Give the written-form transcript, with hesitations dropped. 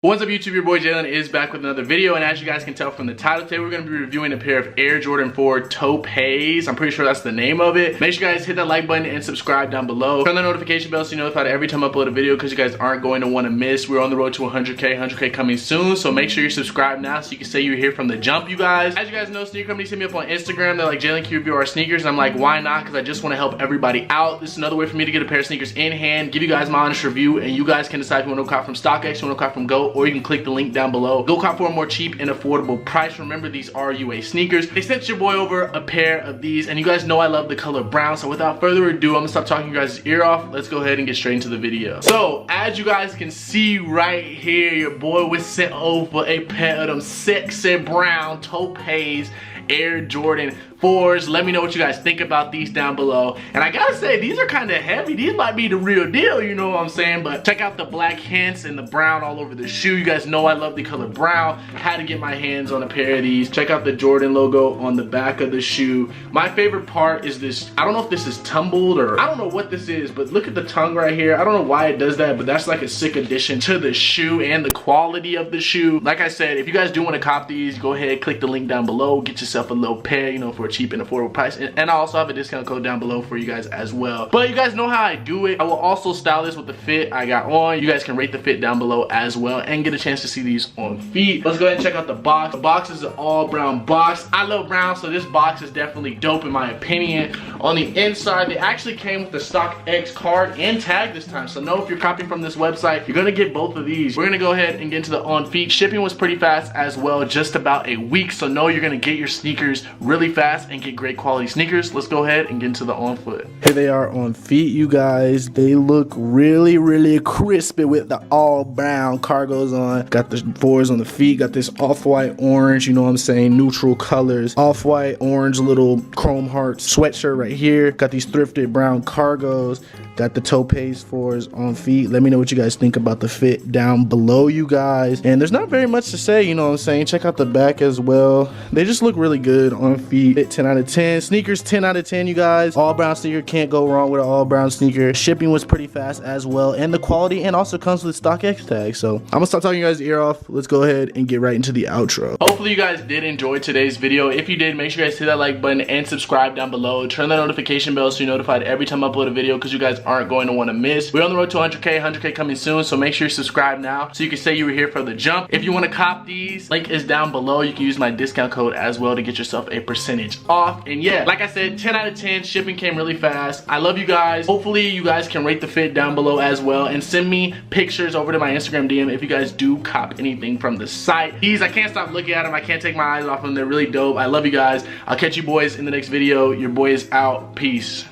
What's up YouTube, your boy Jalen is back with another video, and as you guys can tell from the title, today we're going to be reviewing a pair of Air Jordan 4 Taupe Haze. I'm pretty sure that's the name of it. Make sure you guys hit that like button and subscribe down below. Turn the notification bell so you're notified every time I upload a video, because you guys aren't going to want to miss. We're on the road to 100K coming soon, so make sure you're subscribed now so you can say you're here from the jump, you guys. As you guys know, sneaker companies hit me up on Instagram. They're like, Jalen, can you review our sneakers? And I'm like, why not? Because I just want to help everybody out. This is another way for me to get a pair of sneakers in hand, give you guys my honest review, and you guys can decide if you want to cop from StockX, you want to cop from Go, or you can click the link down below. Go cop for a more cheap and affordable price. Remember, these are UA sneakers. They sent your boy over a pair of these, and you guys know I love the color brown, so without further ado, I'm gonna stop talking you guys' ear off. Let's go ahead and get straight into the video. So, as you guys can see right here, your boy was sent over a pair of them sexy brown Taupe Haze Air Jordan 4s. Let me know what you guys think about these down below. And I gotta say, these are kind of heavy. These might be the real deal, you know what I'm saying? But check out the black hints and the brown all over the shoe. You guys know I love the color brown. Had to get my hands on a pair of these. Check out the Jordan logo on the back of the shoe. My favorite part is this. I don't know if this is tumbled or I don't know what this is, but look at the tongue right here. I don't know why it does that, but that's like a sick addition to the shoe and the quality of the shoe. Like I said, if you guys do want to cop these, go ahead, click the link down below, get yourself a little pair, you know, for a cheap and affordable price. And I also have a discount code down below for you guys as well. But you guys know how I do it. I will also style this with the fit I got on. You guys can rate the fit down below as well and get a chance to see these on feet. Let's go ahead and check out the box. The box is an all brown box. I love brown, so this box is definitely dope in my opinion. On the inside, they actually came with the StockX card and tag this time. So know if you're copying from this website, you're gonna get both of these. We're gonna go ahead and get into the on feet. Shipping was pretty fast as well, just about a week. So know you're gonna get your sneakers really fast and get great quality sneakers. Let's go ahead and get into the on foot. Here they are on feet, you guys. They look really crispy with the all brown cargos on. Got the 4s on the feet. Got this off-white orange, you know what I'm saying, neutral colors. Off-white orange little chrome heart sweatshirt right here. Got these thrifted brown cargos. Got the Taupe Haze 4s on feet. Let me know what you guys think about the fit down below, you guys. And there's not very much to say, you know what I'm saying. Check out the back as well. They just look really good on feet. Fit 10 out of 10. Sneakers 10 out of 10, you guys. All brown sneaker, can't go wrong with an all brown sneaker. Shipping was pretty fast as well, and the quality, and also comes with StockX tag. So I'm gonna stop talking you guys' ear off. Let's go ahead and get right into the outro. Hopefully you guys did enjoy today's video. If you did, make sure you guys hit that like button and subscribe down below. Turn that notification bell so you're notified every time I upload a video, because you guys aren't going to want to miss. We're on the road to 100K coming soon, so make sure you subscribe now so you can say you were here for the jump. If you want to cop these, link is down below. You can use my discount code as well to get yourself a percentage off. And yeah, like I said, 10 out of 10. Shipping came really fast. I love you guys. Hopefully you guys can rate the fit down below as well, and send me pictures over to my Instagram DM if you guys do cop anything from the site. These, I can't stop looking at them. I can't take my eyes off them. They're really dope. I love you guys. I'll catch you boys in the next video. Your boy is out. Peace.